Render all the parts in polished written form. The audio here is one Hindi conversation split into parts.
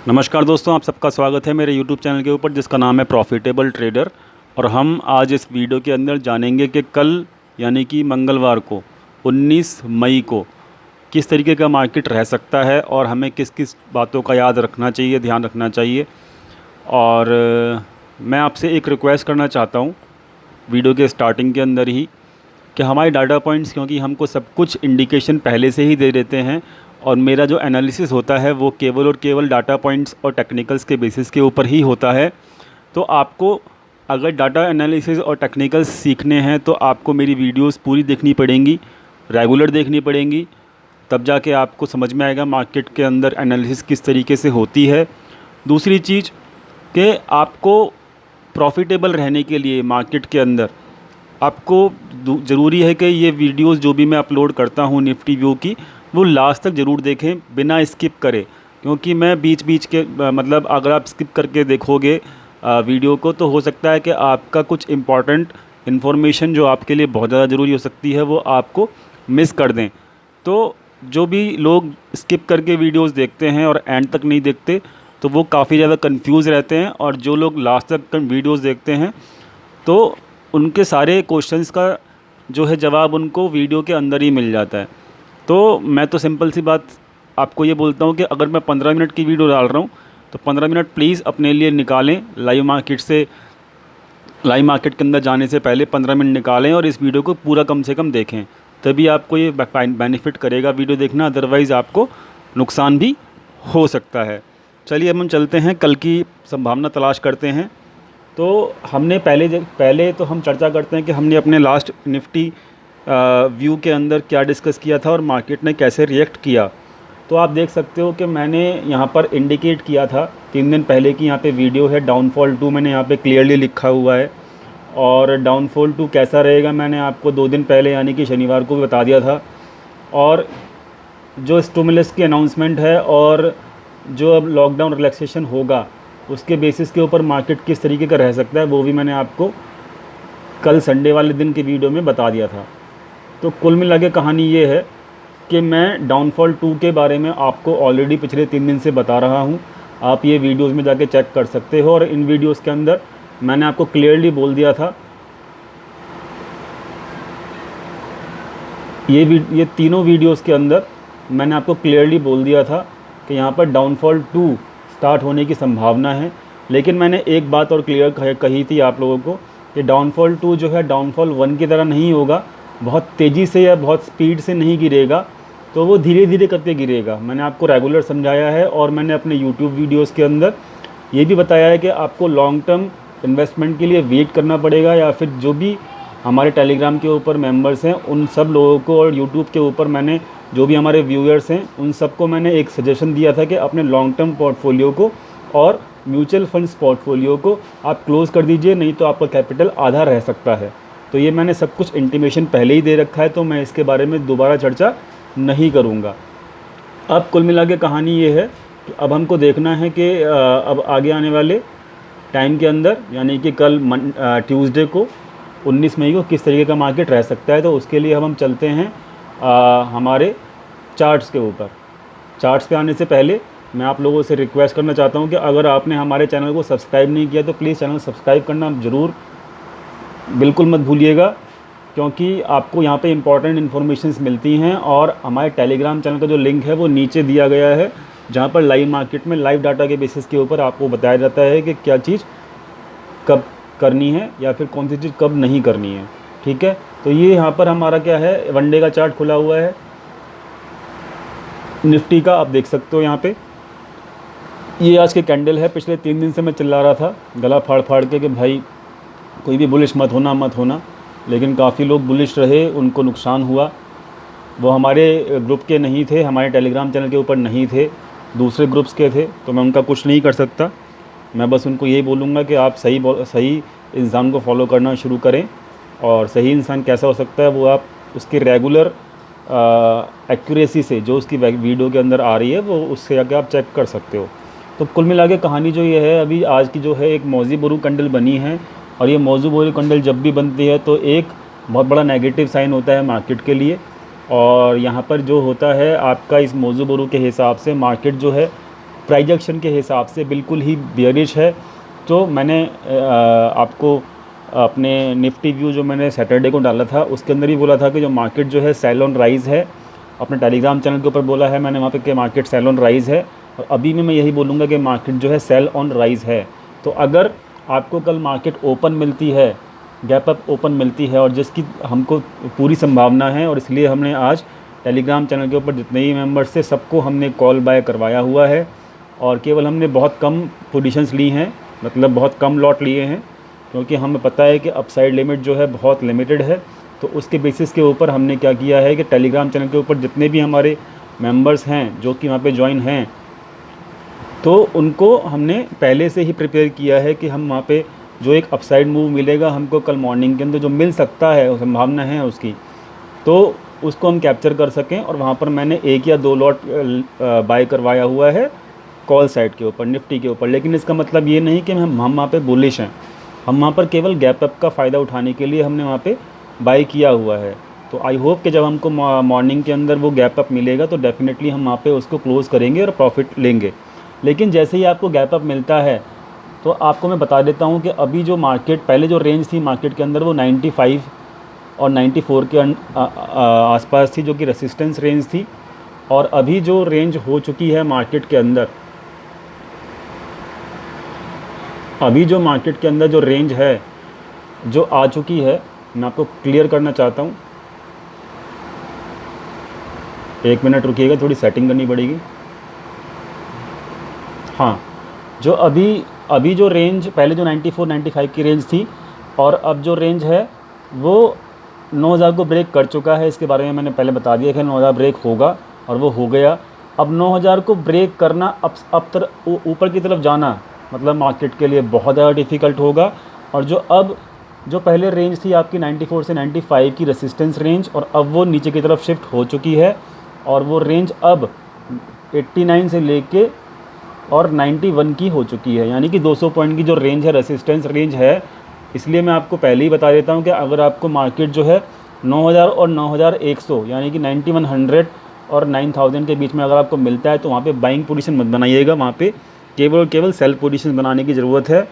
नमस्कार दोस्तों, आप सबका स्वागत है मेरे YouTube चैनल के ऊपर जिसका नाम है प्रॉफिटेबल ट्रेडर। और हम आज इस वीडियो के अंदर जानेंगे कि कल यानी कि मंगलवार को 19 मई को किस तरीके का मार्केट रह सकता है और हमें किस किस बातों का याद रखना चाहिए, ध्यान रखना चाहिए। और मैं आपसे एक रिक्वेस्ट करना चाहता हूँ वीडियो के स्टार्टिंग के अंदर ही कि हमारे डाटा पॉइंट्स, क्योंकि हमको सब कुछ इंडिकेशन पहले से ही दे देते हैं और मेरा जो एनालिसिस होता है वो केवल और केवल डाटा पॉइंट्स और टेक्निकल्स के बेसिस के ऊपर ही होता है। तो आपको अगर डाटा एनालिसिस और टेक्निकल्स सीखने हैं तो आपको मेरी वीडियोस पूरी देखनी पड़ेंगी, रेगुलर देखनी पड़ेंगी, तब जाके आपको समझ में आएगा मार्केट के अंदर एनालिसिस किस तरीके से होती है। दूसरी चीज़ कि आपको प्रॉफिटेबल रहने के लिए मार्केट के अंदर आपको ज़रूरी है कि ये वीडियोस जो भी मैं अपलोड करता हूँ निफ्टी व्यू की, वो लास्ट तक ज़रूर देखें बिना स्किप करे। क्योंकि मैं बीच बीच के मतलब अगर आप स्किप करके देखोगे वीडियो को तो हो सकता है कि आपका कुछ इम्पॉर्टेंट इन्फॉर्मेशन जो आपके लिए बहुत ज़्यादा ज़रूरी हो सकती है वो आपको मिस कर दें। तो जो भी लोग स्किप करके वीडियोस देखते हैं और एंड तक नहीं देखते तो वो काफ़ी ज़्यादा कंफ्यूज रहते हैं, और जो लोग लास्ट तक वीडियोस देखते हैं तो उनके सारे क्वेश्चंस का जो है जवाब उनको वीडियो के अंदर ही मिल जाता है। तो मैं तो सिंपल सी बात आपको ये बोलता हूँ कि अगर मैं 15 मिनट की वीडियो डाल रहा हूँ तो 15 मिनट प्लीज़ अपने लिए निकालें। लाइव मार्केट के अंदर जाने से पहले 15 मिनट निकालें और इस वीडियो को पूरा कम से कम देखें, तभी आपको ये बेनिफिट करेगा वीडियो देखना, अदरवाइज़ आपको नुकसान भी हो सकता है। चलिए अब हम चलते हैं, कल की संभावना तलाश करते हैं। तो हमने पहले तो हम चर्चा करते हैं कि हमने अपने लास्ट निफ्टी व्यू के अंदर क्या डिस्कस किया था और मार्केट ने कैसे रिएक्ट किया। तो आप देख सकते हो कि मैंने यहाँ पर इंडिकेट किया था 3 दिन पहले की यहाँ पे वीडियो है, डाउनफॉल 2 मैंने यहाँ पे क्लियरली लिखा हुआ है। और डाउनफॉल 2 कैसा रहेगा मैंने आपको 2 दिन पहले यानी कि शनिवार को भी बता दिया था। और जो स्टिमुलस की अनाउंसमेंट है और जो अब लॉकडाउन रिलैक्सेशन होगा उसके बेसिस के ऊपर मार्केट किस तरीके का रह सकता है वो भी मैंने आपको कल संडे वाले दिन की वीडियो में बता दिया था। तो कुल मिला के कहानी ये है कि मैं डाउनफॉल 2 के बारे में आपको ऑलरेडी पिछले 3 दिन से बता रहा हूँ। आप ये वीडियोस में जाके चेक कर सकते हो और इन वीडियोस के अंदर मैंने आपको क्लियरली बोल दिया था, ये तीनों वीडियोस के अंदर मैंने आपको क्लियरली बोल दिया था कि यहाँ पर डाउनफॉल 2 स्टार्ट होने की संभावना है। लेकिन मैंने एक बात और क्लियर कही थी आप लोगों को कि डाउनफॉल 2 जो है डाउनफॉल 1 की तरह नहीं होगा, बहुत तेज़ी से या बहुत स्पीड से नहीं गिरेगा, तो वो धीरे धीरे करके गिरेगा। मैंने आपको रेगुलर समझाया है और मैंने अपने यूट्यूब वीडियोस के अंदर ये भी बताया है कि आपको लॉन्ग टर्म इन्वेस्टमेंट के लिए वेट करना पड़ेगा, या फिर जो भी हमारे टेलीग्राम के ऊपर मेंबर्स हैं उन सब लोगों को और यूट्यूब के ऊपर मैंने जो भी हमारे व्यूअर्स हैं उन सबको मैंने एक सजेशन दिया था कि अपने लॉन्ग टर्म पोर्टफोलियो को और म्यूचुअल फंड्स पोर्टफोलियो को आप क्लोज़ कर दीजिए, नहीं तो आपका कैपिटल आधा रह सकता है। तो ये मैंने सब कुछ इंटीमेशन पहले ही दे रखा है, तो मैं इसके बारे में दोबारा चर्चा नहीं करूँगा। अब कुल मिला के कहानी ये है कि अब हमको देखना है कि अब आगे आने वाले टाइम के अंदर यानी कि कल ट्यूसडे को 19 मई को किस तरीके का मार्केट रह सकता है। तो उसके लिए हम चलते हैं हमारे चार्ट्स के ऊपर। चार्ट्स पे आने से पहले मैं आप लोगों से रिक्वेस्ट करना चाहता हूं कि अगर आपने हमारे चैनल को सब्सक्राइब नहीं किया तो प्लीज़ चैनल सब्सक्राइब करना ज़रूर बिल्कुल मत भूलिएगा, क्योंकि आपको यहाँ पे इंपॉर्टेंट इन्फॉर्मेशंस मिलती हैं। और हमारे टेलीग्राम चैनल का जो लिंक है वो नीचे दिया गया है, जहाँ पर लाइव मार्केट में लाइव डाटा के बेसिस के ऊपर आपको बताया जाता है कि क्या चीज़ कब करनी है या फिर कौन सी चीज़ कब नहीं करनी है। ठीक है, तो ये यहाँ पर हमारा क्या है, वनडे का चार्ट खुला हुआ है निफ्टी का, आप देख सकते हो यहाँ पे। ये आज के कैंडल है, पिछले 3 दिन से मैं चिल्ला रहा था गला फाड़ फाड़ के कि भाई कोई भी बुलिश मत होना, लेकिन काफ़ी लोग बुलिश रहे, उनको नुकसान हुआ। वो हमारे ग्रुप के नहीं थे, हमारे टेलीग्राम चैनल के ऊपर नहीं थे, दूसरे ग्रुप्स के थे, तो मैं उनका कुछ नहीं कर सकता। मैं बस उनको यही बोलूँगा कि आप सही इंसान को फॉलो करना शुरू करें, और सही इंसान कैसा हो सकता है वो आप उसके रेगुलर एक्यूरेसी से जो उसकी वीडियो के अंदर आ रही है वो उससे आके आप चेक कर सकते हो। तो कुल मिला के कहानी जो ये है, अभी आज की जो है एक मौजी बोरू कैंडल बनी है, और ये मौजू बोरू कैंडल जब भी बनती है तो एक बहुत बड़ा नेगेटिव साइन होता है मार्केट के लिए। और यहाँ पर जो होता है आपका इस मौजू बोरू के हिसाब से मार्केट जो है प्राइस एक्शन के हिसाब से बिल्कुल ही बियरिश है। तो मैंने आपको अपने निफ्टी व्यू जो मैंने सैटरडे को डाला था उसके अंदर ही बोला था कि जो मार्केट जो है सेल ऑन राइज है। अपने टेलीग्राम चैनल के ऊपर बोला है मैंने वहाँ पे कि मार्केट सेल ऑन राइज है, और अभी भी मैं यही बोलूँगा कि मार्केट जो है सेल ऑन राइज है। तो अगर आपको कल मार्केट ओपन मिलती है, गैप अप ओपन मिलती है, और जिसकी हमको पूरी संभावना है, और इसलिए हमने आज टेलीग्राम चैनल के ऊपर जितने ही मेंबर्स थे सबको हमने कॉल बाय करवाया हुआ है, और केवल हमने बहुत कम पोजीशंस ली हैं, मतलब बहुत कम लॉट लिए हैं, क्योंकि हमें पता है कि अपसाइड लिमिट जो है बहुत लिमिटेड है। तो उसके बेसिस के ऊपर हमने क्या किया है कि टेलीग्राम चैनल के ऊपर जितने भी हमारे मेंबर्स हैं जो कि वहाँ पे ज्वाइन हैं, तो उनको हमने पहले से ही प्रिपेयर किया है कि हम वहाँ पे जो एक अपसाइड मूव मिलेगा हमको कल मॉर्निंग के अंदर जो मिल सकता है, संभावना है उसकी, तो उसको हम कैप्चर कर सकें। और वहाँ पर मैंने 1 या 2 लॉट बाय करवाया हुआ है कॉल साइड के ऊपर, निफ्टी के ऊपर। लेकिन इसका मतलब ये नहीं कि हम वहाँ पे बुलिश हैं, हम वहाँ पर केवल गैप अप का फ़ायदा उठाने के लिए हमने वहाँ पे बाय किया हुआ है। तो आई होप कि जब हमको मॉर्निंग के अंदर वो गैप अप मिलेगा तो डेफिनेटली हम वहाँ पे उसको क्लोज़ करेंगे और प्रॉफिट लेंगे। लेकिन जैसे ही आपको गैप अप मिलता है तो आपको मैं बता देता हूँ कि अभी जो मार्केट पहले जो रेंज थी मार्केट के अंदर वो 95 और 94 के आसपास थी, जो कि रेसिस्टेंस रेंज थी। और अभी जो रेंज हो चुकी है मार्केट के अंदर, अभी जो मार्केट के अंदर जो रेंज है जो आ चुकी है, मैं आपको क्लियर करना चाहता हूँ। 1 मिनट रुकिएगा, थोड़ी सेटिंग करनी पड़ेगी। हाँ, जो अभी जो रेंज पहले जो 94-95 की रेंज थी, और अब जो रेंज है वो 9000 को ब्रेक कर चुका है। इसके बारे में मैंने पहले बता दिया कि 9000 ब्रेक होगा, और वो हो गया। अब 9000 को ब्रेक करना, अब ऊपर की तरफ जाना, मतलब मार्केट के लिए बहुत ज़्यादा डिफ़िकल्ट होगा। और जो पहले रेंज थी आपकी 94 से 95 की रेसिस्टेंस रेंज, और अब वो नीचे की तरफ शिफ्ट हो चुकी है, और वो रेंज अब 89 से लेके और 91 की हो चुकी है, यानी कि 200 पॉइंट की जो रेंज है, रेसिस्टेंस रेंज है। इसलिए मैं आपको पहले ही बता देता हूँ कि अगर आपको मार्केट जो है 9000 और 9100 यानी कि 9100 और 9000 के बीच में अगर आपको मिलता है तो वहाँ पे बाइंग पोजीशन मत बनाइएगा, वहाँ पे केवल सेल पोजीशन बनाने की ज़रूरत है।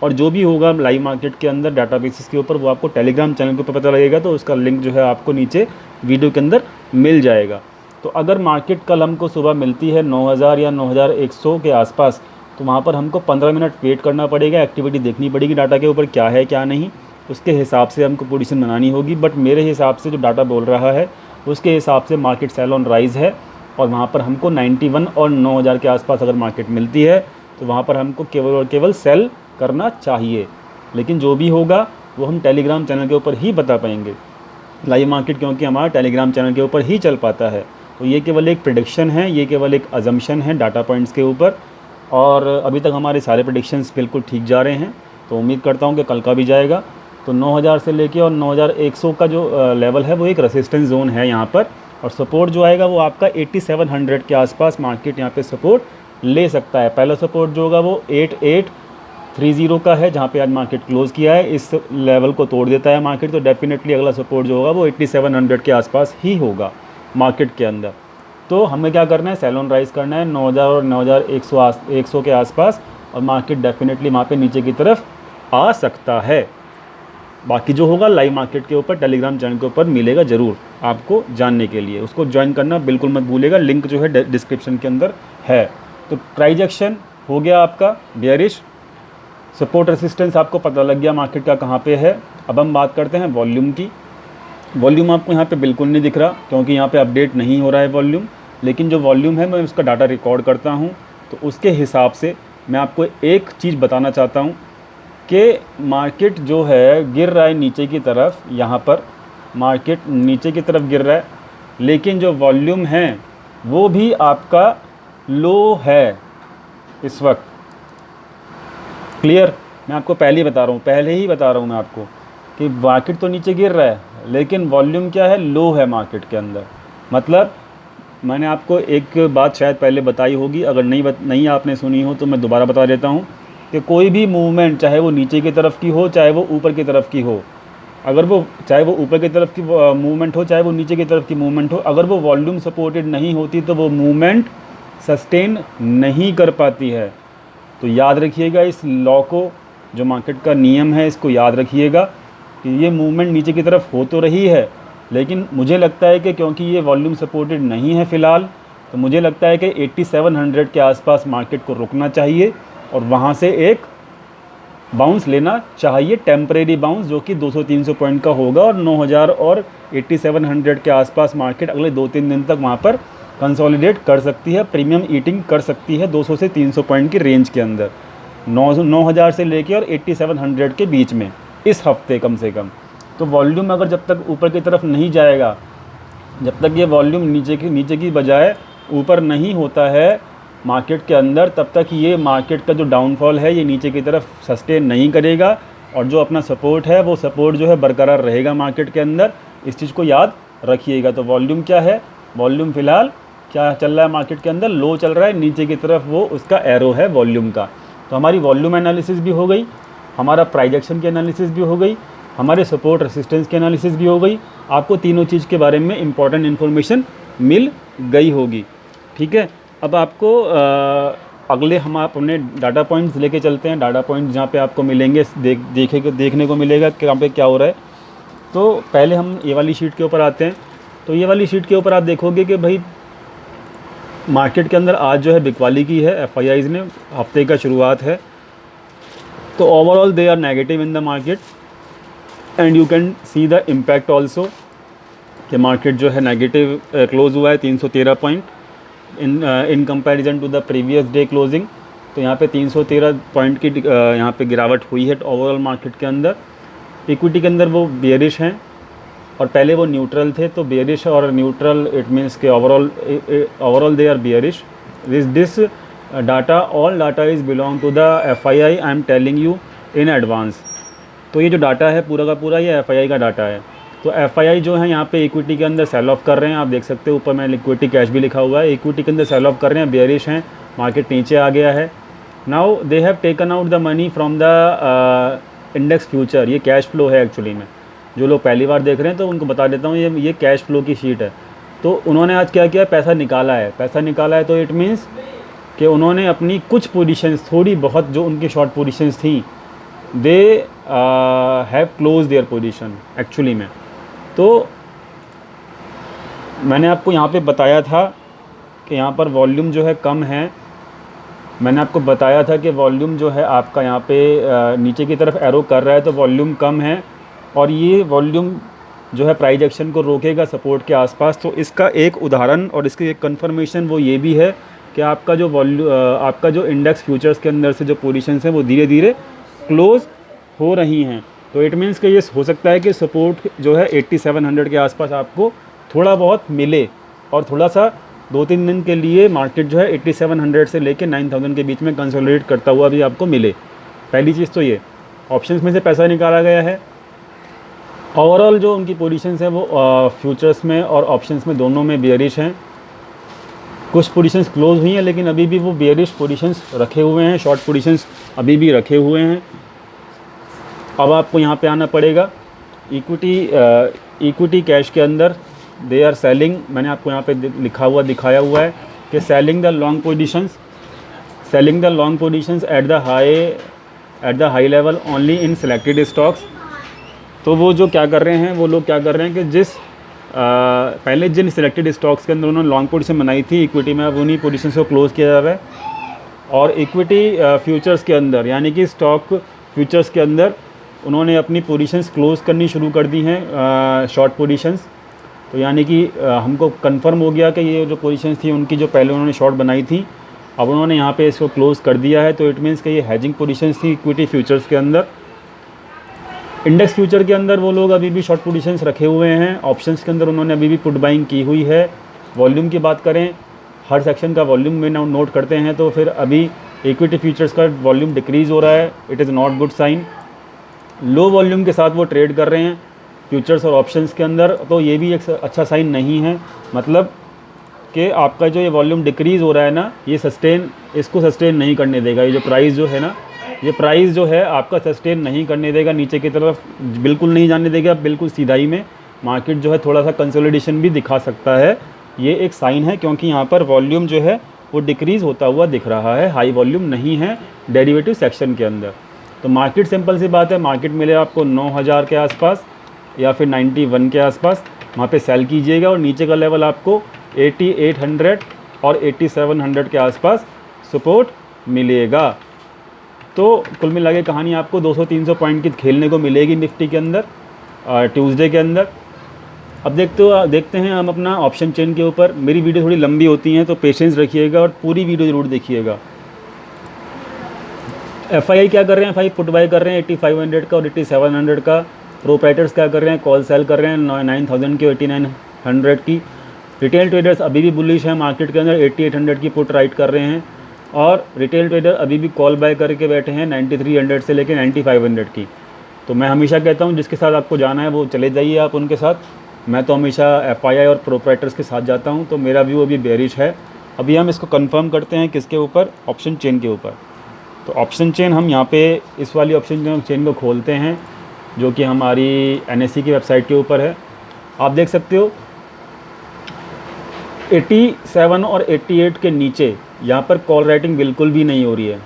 और जो भी होगा लाइव मार्केट के अंदर डाटा बेसिस के ऊपर वो आपको टेलीग्राम चैनल के ऊपर पता लगेगा, तो उसका लिंक जो है आपको नीचे वीडियो के अंदर मिल जाएगा। तो अगर मार्केट कल हमको सुबह मिलती है 9000 या 9100 के आसपास, तो वहाँ पर हमको 15 मिनट वेट करना पड़ेगा, एक्टिविटी देखनी पड़ेगी डाटा के ऊपर क्या है क्या नहीं, उसके हिसाब से हमको पोजीशन बनानी होगी। बट मेरे हिसाब से जो डाटा बोल रहा है उसके हिसाब से मार्केट सेल ऑन राइज है, और वहाँ पर हमको 91 और 9000 के आसपास अगर मार्केट मिलती है तो वहाँ पर हमको केवल और केवल सेल करना चाहिए। लेकिन जो भी होगा वो हम टेलीग्राम चैनल के ऊपर ही बता पाएंगे, लाइव मार्केट क्योंकि हमारा टेलीग्राम चैनल के ऊपर ही चल पाता है। तो ये केवल एक प्रेडिक्शन है, ये केवल एक अजम्पशन है डाटा पॉइंट्स के ऊपर, और अभी तक हमारे सारे प्रेडिक्शंस बिल्कुल ठीक जा रहे हैं। तो उम्मीद करता हूँ कि कल का भी जाएगा। तो 9000 से लेके और 9100 का जो लेवल है वो एक रेसिस्टेंस जोन है यहाँ पर, और सपोर्ट जो आएगा वो आपका 8700 के आसपास मार्केट यहाँ पे सपोर्ट ले सकता है। पहला सपोर्ट जो होगा वो 8830 का है, जहाँ पे आज मार्केट क्लोज़ किया है। इस लेवल को तोड़ देता है मार्केट तो डेफिनेटली अगला सपोर्ट जो होगा वो 8700 के आसपास ही होगा मार्केट के अंदर। तो हमें क्या करना है, सेल ऑन राइज करना है 9000 और 9100 के आसपास, और मार्केट डेफिनेटली वहाँ पे नीचे की तरफ आ सकता है। बाकी जो होगा लाइव मार्केट के ऊपर टेलीग्राम चैनल के ऊपर मिलेगा ज़रूर आपको जानने के लिए, उसको ज्वाइन करना बिल्कुल मत भूलिएगा, लिंक जो है डिस्क्रिप्शन के अंदर है। तो प्राइस एक्शन हो गया आपका बेयरिश, सपोर्ट रेसिस्टेंस आपको पता लग गया मार्केट का कहाँ पे है। अब हम बात करते हैं वॉल्यूम की। वॉल्यूम आपको यहाँ पे बिल्कुल नहीं दिख रहा क्योंकि यहाँ पे अपडेट नहीं हो रहा है वॉल्यूम, लेकिन जो वॉल्यूम है मैं उसका डाटा रिकॉर्ड करता हूँ। तो उसके हिसाब से मैं आपको एक चीज़ बताना चाहता हूँ कि मार्केट जो है गिर रहा है नीचे की तरफ, यहाँ पर मार्केट नीचे की तरफ गिर रहा है, लेकिन जो वॉल्यूम है वो भी आपका लो है इस वक्त। क्लियर, मैं आपको पहले ही बता रहा हूँ मैं आपको कि मार्केट तो नीचे गिर रहा है लेकिन वॉल्यूम क्या है, लो है मार्केट के अंदर। मतलब मैंने आपको एक बात शायद पहले बताई होगी, अगर नहीं आपने सुनी हो तो मैं दोबारा बता देता हूँ कि कोई भी मूवमेंट चाहे वो नीचे की तरफ की हो चाहे वो ऊपर की तरफ की हो, चाहे वो ऊपर की तरफ की मूवमेंट हो चाहे वो नीचे की तरफ की मूवमेंट हो, अगर वो वॉल्यूम सपोर्टेड नहीं होती तो वो मूवमेंट सस्टेन नहीं कर पाती है। तो याद रखिएगा इस लॉ को, जो मार्केट का नियम है इसको याद रखिएगा कि ये मूवमेंट नीचे की तरफ हो तो रही है, लेकिन मुझे लगता है कि क्योंकि ये वॉल्यूम सपोर्टेड नहीं है फ़िलहाल, तो मुझे लगता है कि 8700 के आसपास मार्केट को रुकना चाहिए और वहाँ से एक बाउंस लेना चाहिए, टेम्परेरी बाउंस, जो कि 200-300 पॉइंट का होगा और 9000 और 8700 के आसपास मार्केट अगले 2-3 दिन तक वहाँ पर कंसोलिडेट कर सकती है, प्रीमियम ईटिंग कर सकती है 200 से 300 पॉइंट की रेंज के अंदर, 9000 से लेके और 8700 के बीच में इस हफ्ते कम से कम। तो वॉल्यूम अगर जब तक ऊपर की तरफ नहीं जाएगा, जब तक ये वॉल्यूम नीचे की बजाय ऊपर नहीं होता है मार्केट के अंदर, तब तक ये मार्केट का जो डाउनफॉल है ये नीचे की तरफ सस्टेन नहीं करेगा और जो अपना सपोर्ट है वो सपोर्ट जो है बरकरार रहेगा मार्केट के अंदर। इस चीज़ को याद रखिएगा। तो वॉल्यूम क्या है, वॉल्यूम फ़िलहाल क्या चल रहा है मार्केट के अंदर, लो चल रहा है, नीचे की तरफ वो उसका एरो है वॉल्यूम का। तो हमारी वॉल्यूम एनालिसिस भी हो गई, हमारा प्राइस एक्शन की एनालिसिस भी हो गई, हमारे सपोर्ट रेसिस्टेंस की एनालिसिस भी हो गई। आपको तीनों चीज़ के बारे में इंपॉर्टेंट इन्फॉर्मेशन मिल गई होगी। ठीक है, अब आपको अगले हम अपने डाटा पॉइंट्स लेके चलते हैं। डाटा पॉइंट्स जहाँ पे आपको मिलेंगे, देखने को मिलेगा कि यहाँ पे क्या हो रहा है। तो पहले हम ये वाली शीट के ऊपर आते हैं। तो ये वाली शीट के ऊपर आप देखोगे कि भाई मार्केट के अंदर आज जो है बिकवाली की है FIIs ने, हफ्ते का शुरुआत है। तो overall they are negative in the market and you can see the impact also कि मार्केट जो है नेगेटिव क्लोज हुआ है 313 point in comparison to the previous day closing. तो यहाँ पे 313 पॉइंट की यहाँ पे गिरावट हुई है ओवरऑल मार्केट के अंदर। इक्विटी के अंदर वो बेयरिश हैं और पहले वो न्यूट्रल थे। तो बेयरिश और न्यूट्रल इट मीन्स के overall they are bearish. This data, all data is belong to the FII, I am telling you in advance. तो ये जो डाटा है पूरा का पूरा ये FII का डाटा है। तो FII जो है यहाँ पे इक्विटी के अंदर सेल ऑफ कर रहे हैं, आप देख सकते हो ऊपर में इक्विटी कैश भी लिखा हुआ है। इक्विटी के अंदर सेल ऑफ कर रहे हैं, बेयरिश हैं, मार्केट नीचे आ गया है। Now they have taken out the money from the index future. ये कैश फ्लो है एक्चुअली में, जो लोग पहली बार देख रहे हैं तो उनको बता देता हूँ, ये कैश फ्लो की शीट है। तो उन्होंने आज क्या किया, पैसा निकाला है। तो इट मीन्स कि उन्होंने अपनी कुछ पोजीशंस, थोड़ी बहुत जो उनकी शॉर्ट पोजीशंस थी, they have close their position actually में। तो मैंने आपको यहाँ पे बताया था कि यहाँ पर वॉल्यूम जो है कम है। मैंने आपको बताया था कि वॉल्यूम जो है आपका यहाँ पे नीचे की तरफ एरो कर रहा है, तो वॉल्यूम कम है और ये वॉल्यूम जो है प्राइस एक्शन को रोकेगा सपोर्ट के आसपास। तो इसका एक उदाहरण और इसकी एक कंफर्मेशन वो ये भी है कि आपका जो इंडेक्स फ्यूचर्स के अंदर से जो पोजीशंस हैं वो धीरे धीरे क्लोज़ हो रही हैं। तो इट मीन्स कि ये हो सकता है कि सपोर्ट जो है 8700 के आसपास आपको थोड़ा बहुत मिले और थोड़ा सा 2-3 दिन के लिए मार्केट जो है 8700 से लेके 9000 के बीच में कंसोलिडेट करता हुआ भी आपको मिले। पहली चीज़ तो ये, ऑप्शंस में से पैसा निकाला गया है। ओवरऑल जो उनकी पोजीशंस हैं वो फ्यूचर्स में और ऑप्शंस में दोनों में बेयरिश हैं। कुछ पोजीशंस क्लोज हुई हैं लेकिन अभी भी वो बेयरिश पोजीशंस रखे हुए हैं, शॉर्ट पोजीशंस अभी भी रखे हुए हैं। अब आपको यहाँ पे आना पड़ेगा इक्विटी कैश के अंदर दे आर सेलिंग। मैंने आपको यहाँ पे दिखाया हुआ है कि selling the long positions at the high level only in selected stocks. तो वो लोग क्या कर रहे हैं कि जिस पहले जिन सिलेक्टेड स्टॉक्स के अंदर उन्होंने लॉन्ग पोजीशन बनाई थी इक्विटी में, अब उन्हीं पोजीशंस को क्लोज़ किया जा रहा है। और इक्विटी फ्यूचर्स के अंदर यानी कि स्टॉक फ्यूचर्स के अंदर उन्होंने अपनी पोजीशंस क्लोज़ करनी शुरू कर दी हैं, शॉर्ट पोजीशंस। तो यानी कि हमको कंफर्म हो गया कि ये जो पोजीशंस थी उनकी जो पहले उन्होंने शॉर्ट बनाई थी, अब उन्होंने यहाँ पे इसको क्लोज़ कर दिया है। तो इट मीन्स कि ये हेजिंग पोजीशंस थी इक्विटी फ्यूचर्स के अंदर। इंडेक्स फ्यूचर के अंदर वो लोग अभी भी शॉर्ट पोजीशंस रखे हुए हैं। ऑप्शंस के अंदर उन्होंने अभी भी पुट बाइंग की हुई है। वॉल्यूम की बात करें, हर सेक्शन का वॉल्यूम में नोट करते हैं तो फिर अभी इक्विटी फ्यूचर्स का वॉल्यूम डिक्रीज़ हो रहा है। It is not good sign. Low volume के साथ वो ट्रेड कर रहे हैं फ्यूचर्स और ऑप्शंस के अंदर, तो ये भी एक अच्छा साइन नहीं है। मतलब कि आपका जो ये वॉल्यूम डिक्रीज़ हो रहा है ना, ये इसको सस्टेन नहीं करने देगा। ये जो प्राइस जो है आपका सस्टेन नहीं करने देगा, नीचे की तरफ बिल्कुल नहीं जाने देगा। बिल्कुल सीधाई में मार्केट जो है थोड़ा सा कंसोलिडेशन भी दिखा सकता है। ये एक साइन है क्योंकि यहाँ पर वॉल्यूम जो है वो डिक्रीज़ होता हुआ दिख रहा है, हाई वॉल्यूम नहीं है डेरिवेटिव सेक्शन के अंदर। तो मार्केट सिंपल सी बात है, मार्केट मिले आपको 9000 के आसपास या फिर 91 के आसपास, वहाँ पे सेल कीजिएगा और नीचे का लेवल आपको 8800 और 8700 के आसपास सपोर्ट मिलेगा। तो कुल मिला के कहानी आपको 200-300 पॉइंट की खेलने को मिलेगी निफ्टी के अंदर ट्यूसडे के अंदर। अब देखते हैं हम अपना ऑप्शन चेन के ऊपर। मेरी वीडियो थोड़ी लंबी होती हैं तो पेशेंस रखिएगा और पूरी वीडियो ज़रूर देखिएगा। FII क्या कर रहे हैं, FII पुट बाय कर रहे हैं 8500 का और 8700 का। प्रोप्राइटर्स क्या कर रहे हैं, कॉल सेल कर रहे हैं 9000 की 8900 की। रिटेल ट्रेडर्स अभी भी बुलिश है मार्केट के अंदर, 8800 की पुट राइट कर रहे हैं और रिटेल ट्रेडर अभी भी कॉल बाय करके बैठे हैं 9300 से लेकर 9500 की। तो मैं हमेशा कहता हूँ जिसके साथ आपको जाना है वो चले जाइए आप उनके साथ। मैं तो हमेशा FII और प्रोप्राइटर्स के साथ जाता हूँ, तो मेरा व्यू अभी बेरिश है। अभी हम इसको कंफर्म करते हैं किसके ऊपर, ऑप्शन चेन के ऊपर। तो ऑप्शन चेन हम यहाँ पे इस वाली ऑप्शन चेन को खोलते हैं जो कि हमारी NSE की वेबसाइट के ऊपर है। आप देख सकते हो 87 और 88 के नीचे यहाँ पर कॉल राइटिंग बिल्कुल भी नहीं हो रही है।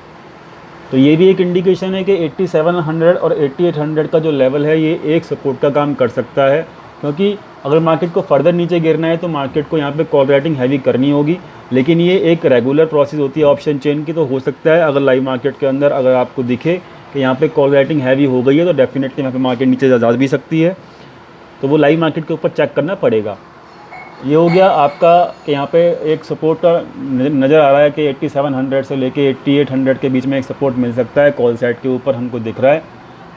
तो ये भी एक इंडिकेशन है कि 8700 और 8800 का जो लेवल है ये एक सपोर्ट का काम कर सकता है, क्योंकि अगर मार्केट को फर्दर नीचे गिरना है तो मार्केट को यहाँ पे कॉल राइटिंग हैवी करनी होगी। लेकिन ये एक रेगुलर प्रोसेस होती है ऑप्शन चेन की, तो हो सकता है अगर लाइव मार्केट के अंदर अगर आपको दिखे कि यहाँ पे कॉल राइटिंग हैवी हो गई है तो डेफिनेटली यहाँ पे मार्केट नीचे जा भी सकती है। तो वो लाइव मार्केट के ऊपर चेक करना पड़ेगा। ये हो गया आपका कि यहाँ पे एक सपोर्ट का नज़र आ रहा है कि 8700 से लेके 8800 के बीच में एक सपोर्ट मिल सकता है, कॉल साइड के ऊपर हमको दिख रहा है।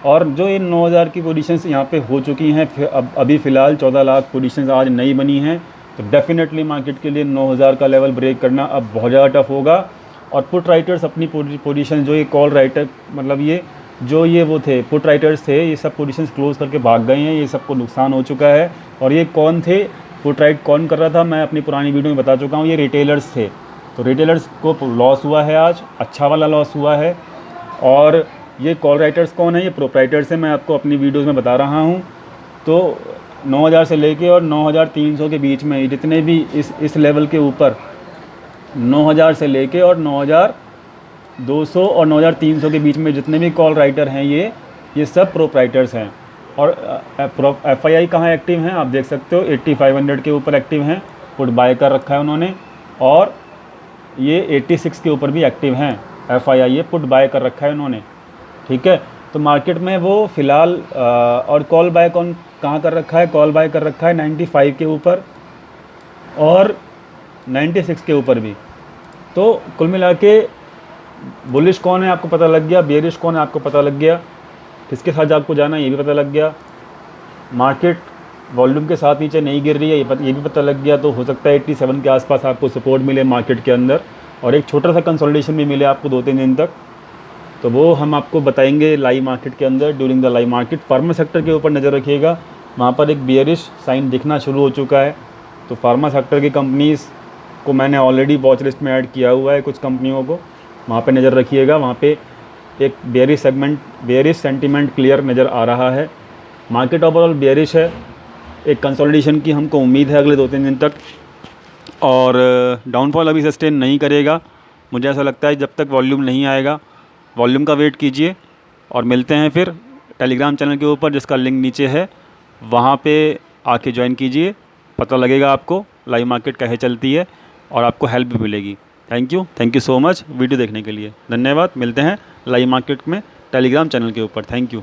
और जो ये 9000 की पोजीशंस यहाँ पे हो चुकी हैं, अभी फ़िलहाल 14 लाख पोजीशंस आज नई बनी हैं, तो डेफिनेटली मार्केट के लिए 9000 का लेवल ब्रेक करना अब बहुत ज़्यादा टफ होगा। और पुट राइटर्स अपनी पोजीशन जो ये कॉल राइटर मतलब ये वो थे पुट राइटर्स थे, ये सब पोजीशंस क्लोज करके भाग गए हैं, ये सबको नुकसान हो चुका है। और ये कौन थे, पुट राइट कौन कर रहा था, मैं अपनी पुरानी वीडियो में बता चुका हूँ, ये रिटेलर्स थे। तो रिटेलर्स को लॉस हुआ है, आज अच्छा वाला लॉस हुआ है। और ये कॉल राइटर्स कौन है, ये प्रोप्राइटर्स हैं, मैं आपको अपनी वीडियोज़ में बता रहा हूँ। तो 9000 से लेके और 9300 के बीच में जितने भी इस लेवल के ऊपर 9000 से लेके और 9200 और 9300 के बीच में जितने भी कॉल राइटर हैं ये सब प्रोप्राइटर्स हैं। और FII कहाँ एक्टिव हैं आप देख सकते हो, 8500 के ऊपर एक्टिव हैं, पुट बाय कर रखा है उन्होंने। और ये 86 के ऊपर भी एक्टिव हैं FII, ये पुट बाय कर रखा है उन्होंने, ठीक है। तो मार्केट में वो फ़िलहाल और कॉल बाय कहाँ कर रखा है, कॉल बाय कर रखा है 95 के ऊपर और 96 के ऊपर भी। तो कुल मिला के बुलिश कौन है आपको पता लग गया, बेरिश कौन है आपको पता लग गया, किसके साथ आपको जाना है ये भी पता लग गया। मार्केट वॉल्यूम के साथ नीचे नहीं गिर रही है ये भी पता लग गया। तो हो सकता है 87 के आसपास आपको सपोर्ट मिले मार्केट के अंदर और एक छोटा सा कंसोलिडेशन भी मिले आपको 2-3 दिन तक। तो वो हम आपको बताएंगे लाइव मार्केट के अंदर during the live market. Pharma sector के ऊपर नज़र रखिएगा, वहाँ पर एक बेयरिश साइन दिखना शुरू हो चुका है। तो फार्मा सेक्टर की कंपनीज़ को मैंने ऑलरेडी वॉच लिस्ट में ऐड किया हुआ है, कुछ कंपनियों को वहाँ पे नज़र रखिएगा। वहाँ पे एक बेयरिश सेंटीमेंट क्लियर नज़र आ रहा है। मार्केट ओवरऑल बेयरिश है, एक कंसोलिडेशन की हमको उम्मीद है अगले 2-3 दिन तक, और डाउनफॉल अभी सस्टेन नहीं करेगा मुझे ऐसा लगता है जब तक वॉल्यूम नहीं आएगा। वॉल्यूम का वेट कीजिए और मिलते हैं फिर टेलीग्राम चैनल के ऊपर जिसका लिंक नीचे है, वहाँ पे आके ज्वाइन कीजिए, पता लगेगा आपको लाइव मार्केट कैसे चलती है और आपको हेल्प भी मिलेगी। Thank you so much video देखने के लिए, धन्यवाद। मिलते हैं लाइव मार्केट में टेलीग्राम चैनल के ऊपर। Thank you.